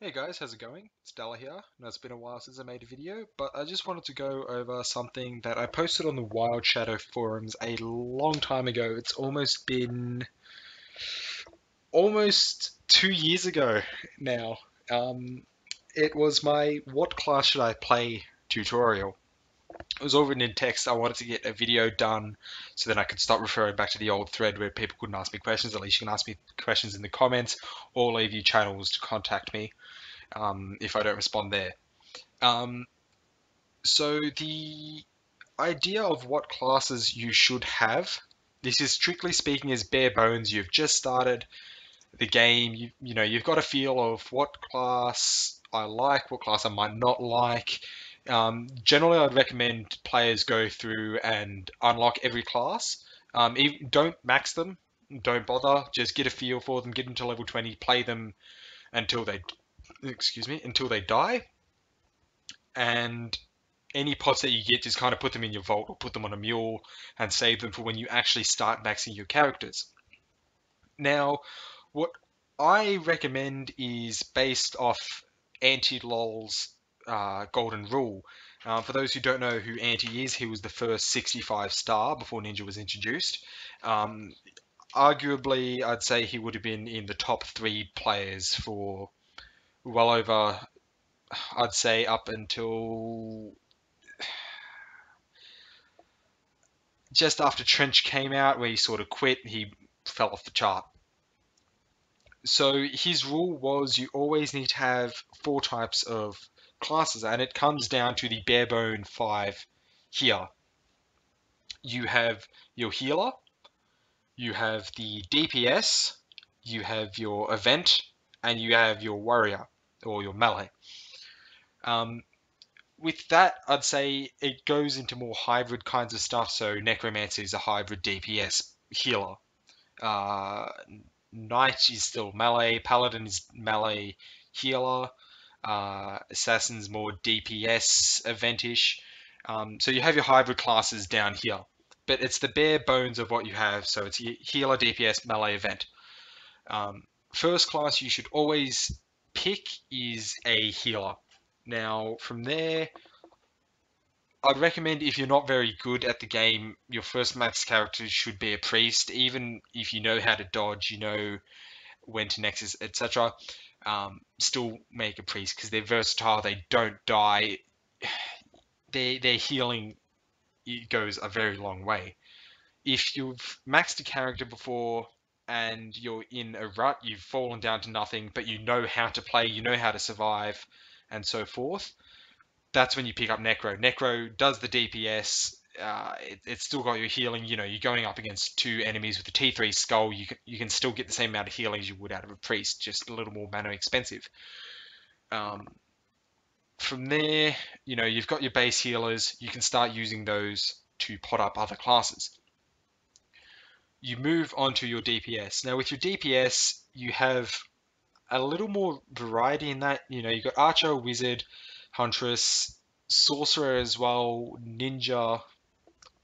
Hey guys, how's it going? It's Dalla here. Now it's been a while since I made a video, but I just wanted to go over something that I posted on the Wild Shadow forums a long time ago. It's almost been almost 2 years ago now. Um, it was my "What class should I play" tutorial. It was all written in text. I wanted to get a video done so then I could start referring back to the old thread where people couldn't ask me questions. At least you can ask me questions in the comments or leave you channels to contact me if I don't respond there. Um, so the idea of what classes you should have, this is strictly speaking as bare bones. You've just started the game. You've got a feel of what class I like, what class I might not like. Generally, I'd recommend players go through and unlock every class. Don't max them. Don't bother. Just get a feel for them. Get them to level 20. Play them until they die. And any pots that you get, just kind of put them in your vault or put them on a mule and save them for when you actually start maxing your characters. Now, what I recommend is based off Anti-LOL's golden rule. For those who don't know who Anti is, he was the first 65 star before Ninja was introduced. Um, Arguably, I'd say he would have been in the top three players for well over, I'd say, up until just after Trench came out, where he sort of quit, he fell off the chart. So his rule was you always need to have four types of classes, and it comes down to the bare bone five here. You have your healer, you have the DPS, you have your event, and you have your warrior or your melee. Um, with that, I'd say it goes into more hybrid kinds of stuff. So Necromancer is a hybrid DPS healer. Uh, Knight is still melee. Paladin is melee healer. Assassin's more DPS eventish. So you have your hybrid classes down here, but it's the bare bones of what you have. So it's healer, DPS, melee, event. First class you should always pick is a healer. Now from there, I'd recommend if you're not very good at the game, your first max character should be a priest. Even if you know how to dodge, you know when to nexus, etc. Still make a priest because they're versatile. They don't die. Their healing goes a very long way. If you've maxed a character before and you're in a rut, you've fallen down to nothing, but you know how to play, you know how to survive, and so forth, that's when you pick up Necro. Necro does the DPS. It's still got your healing. You know, you're going up against two enemies with a T3 skull. You can still get the same amount of healing as you would out of a priest, just a little more mana expensive. Um, from there, you've got your base healers. You can start using those to pot up other classes. You move on to your DPS. Now, with your DPS, you have a little more variety in that. You've got Archer, Wizard, Huntress, Sorcerer as well, Ninja.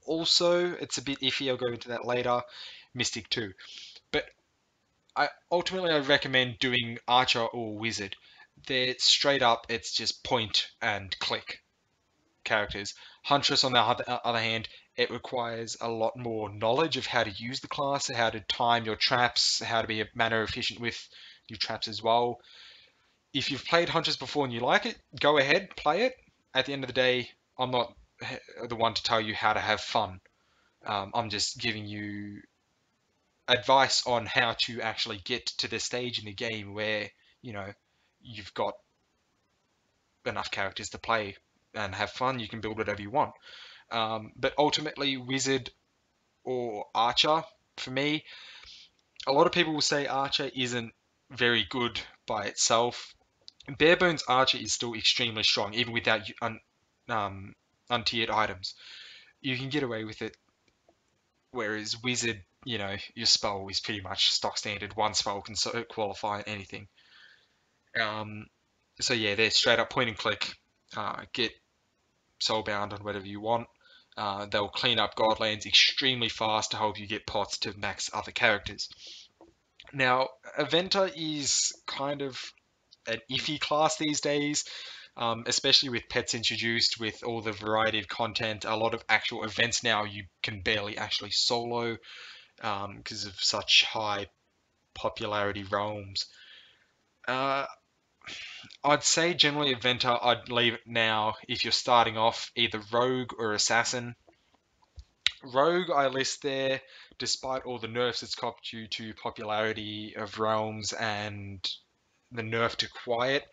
Also, it's a bit iffy. I'll go into that later. Mystic too. But I recommend doing Archer or Wizard. They're straight up. It's just point and click characters. Huntress, on the other hand, it requires a lot more knowledge of how to use the class, how to time your traps, how to be mana efficient with your traps as well. If you've played Huntress before and you like it, go ahead, play it. At the end of the day, I'm not the one to tell you how to have fun. I'm just giving you advice on how to actually get to the stage in the game where, you've got enough characters to play and have fun. You can build whatever you want. But ultimately, Wizard or Archer, for me, a lot of people will say Archer isn't very good by itself. Bare Bones Archer is still extremely strong, even without untiered items. You can get away with it, whereas Wizard, your spell is pretty much stock standard. One spell can qualify anything. Um, so yeah, they're straight up point and click. Get soulbound on whatever you want. They'll clean up Godlands extremely fast to help you get pots to max other characters. Now, Aventa is kind of an iffy class these days, especially with pets introduced, with all the variety of content, a lot of actual events now you can barely actually solo because of such high popularity realms. Uh, I'd say generally Adventure, I'd leave it now if you're starting off either Rogue or Assassin. Rogue, I list there, despite all the nerfs it's copped due to popularity of realms and the nerf to Quiet,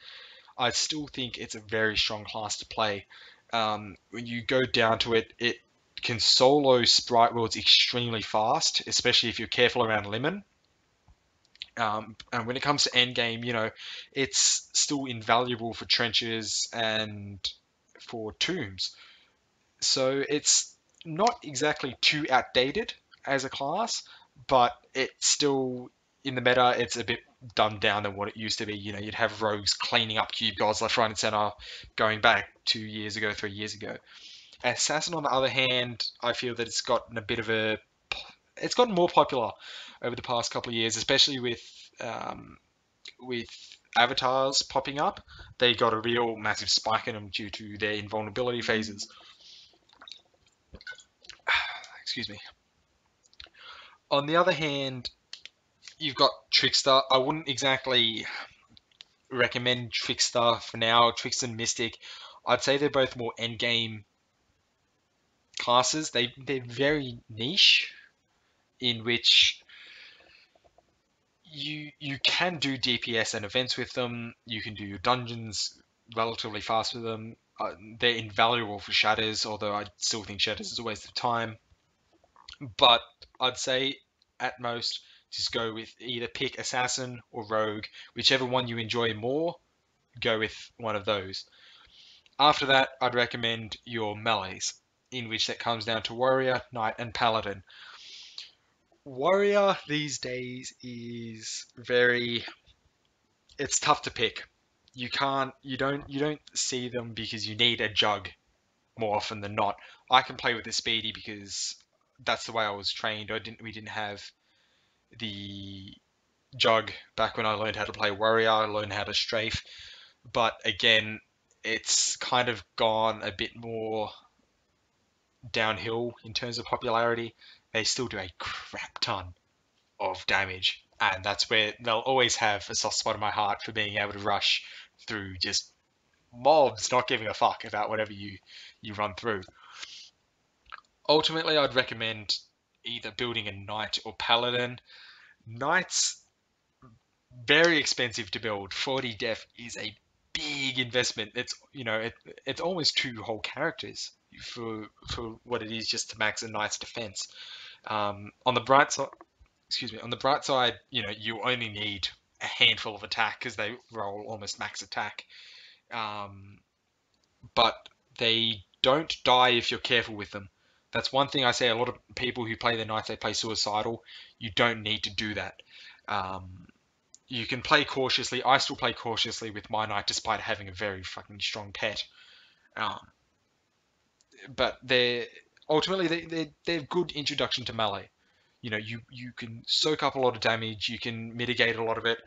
I still think it's a very strong class to play. When you go down to it, it can solo Sprite Worlds extremely fast, especially if you're careful around Limon. And when it comes to endgame, it's still invaluable for trenches and for tombs. So it's not exactly too outdated as a class, but it's still in the meta. It's a bit dumbed down than what it used to be. You'd have rogues cleaning up cube gods left, right, and center, going back 2 years ago, 3 years ago. Assassin, on the other hand, I feel that it's gotten more popular over the past couple of years, especially with avatars popping up. They got a real massive spike in them due to their invulnerability phases. Excuse me. On the other hand, you've got Trickster. I wouldn't exactly recommend Trickster for now. Trickster and Mystic, I'd say they're both more endgame classes. They're very niche, in which you can do DPS and events with them. You can do your dungeons relatively fast with them. They're invaluable for Shatters, although I still think Shatters is a waste of time. But I'd say at most just go with either pick Assassin or Rogue, whichever one you enjoy more, go with one of those. After that, I'd recommend your melees, in which that comes down to Warrior, Knight, and Paladin. Warrior these days is it's tough to pick. You don't see them because you need a jug more often than not. I can play with the speedy because that's the way I was trained. We didn't have the jug back when I learned how to play warrior. I learned how to strafe, but again, it's kind of gone a bit more downhill in terms of popularity. They still do a crap ton of damage, and that's where they'll always have a soft spot in my heart for being able to rush through just mobs, not giving a fuck about whatever you run through. Ultimately, I'd recommend either building a knight or paladin. Knights very expensive to build. 40 def is a big investment. It's almost two whole characters for what it is just to max a knight's defense. On the bright side, excuse me, on the bright side, you only need a handful of attack because they roll almost max attack. But they don't die if you're careful with them. That's one thing I say. A lot of people who play the knights, they play suicidal. You don't need to do that. Um, you can play cautiously. I still play cautiously with my knight despite having a very fucking strong pet. Um, but they're good introduction to melee. You can soak up a lot of damage. You can mitigate a lot of it,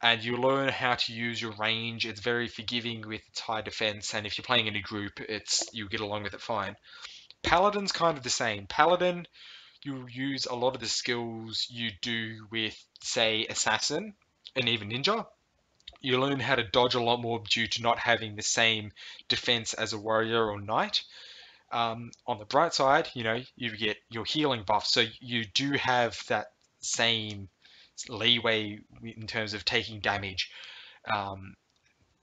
and you learn how to use your range. It's very forgiving with its high defense, and if you're playing in a group, you get along with it fine. Paladin's kind of the same. Paladin, you use a lot of the skills you do with, say, Assassin and even Ninja. You learn how to dodge a lot more due to not having the same defense as a warrior or knight. On the bright side, you get your healing buff, so you do have that same leeway in terms of taking damage. Um,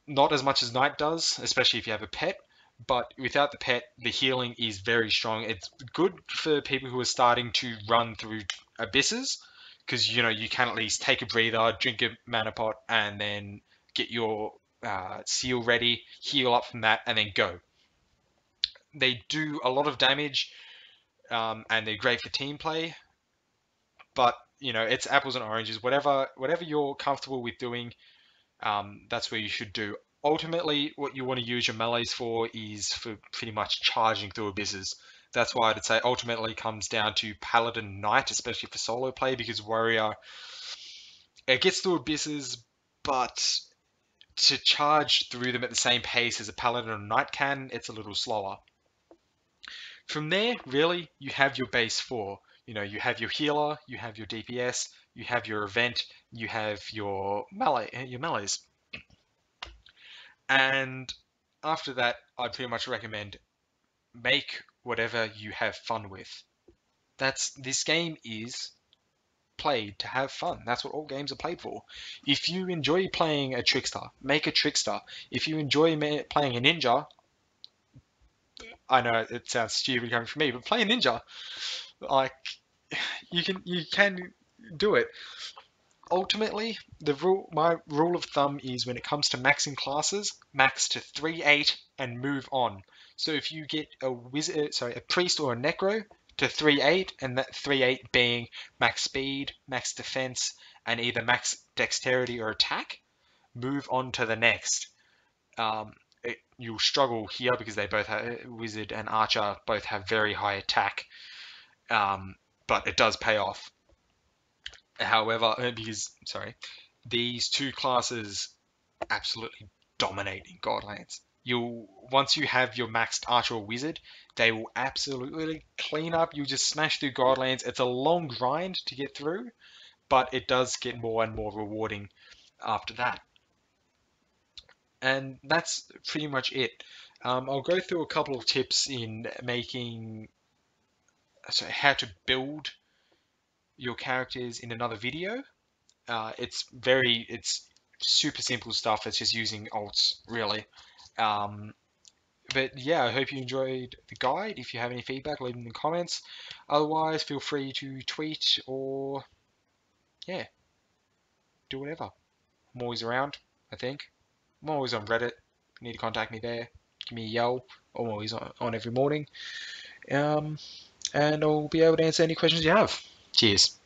Not as much as Knight does, especially if you have a pet. But without the pet, the healing is very strong. It's good for people who are starting to run through abysses, because you can at least take a breather, drink a mana pot, and then get your seal ready, heal up from that, and then go. They do a lot of damage, and they're great for team play. But it's apples and oranges. Whatever you're comfortable with doing, that's where you should do. Ultimately, what you want to use your melees for is for pretty much charging through abysses. That's why I'd say ultimately comes down to Paladin Knight, especially for solo play, because Warrior, it gets through abysses, but to charge through them at the same pace as a Paladin or Knight can, it's a little slower. From there, really, you have your base four. You have your healer, you have your DPS, you have your event, you have your melees. And after that, I pretty much recommend make whatever you have fun with. This game is played to have fun. That's what all games are played for. If you enjoy playing a trickster, make a trickster. If you enjoy playing a ninja, I know it sounds stupid coming from me, but play a ninja. Like you can do it. Ultimately, my rule of thumb is when it comes to maxing classes, max to 3-8 and move on. So if you get a priest or a necro to 3-8, and that 3-8 being max speed, max defense, and either max dexterity or attack, move on to the next. You'll struggle here because they both have wizard and archer both have very high attack, but it does pay off. However, these two classes absolutely dominate in Godlands. Once you have your maxed archer or wizard, they will absolutely clean up. You just smash through Godlands. It's a long grind to get through, but it does get more and more rewarding after that. And that's pretty much it. I'll go through a couple of tips in how to build your characters in another video. It's super simple stuff. It's just using alts, really. But yeah, I hope you enjoyed the guide. If you have any feedback, leave them in the comments. Otherwise, feel free to tweet or, yeah, do whatever. I'm always around, I think. I'm always on Reddit. If you need to contact me there, give me a yell. I'm always on every morning. And I'll be able to answer any questions you have. Cheers.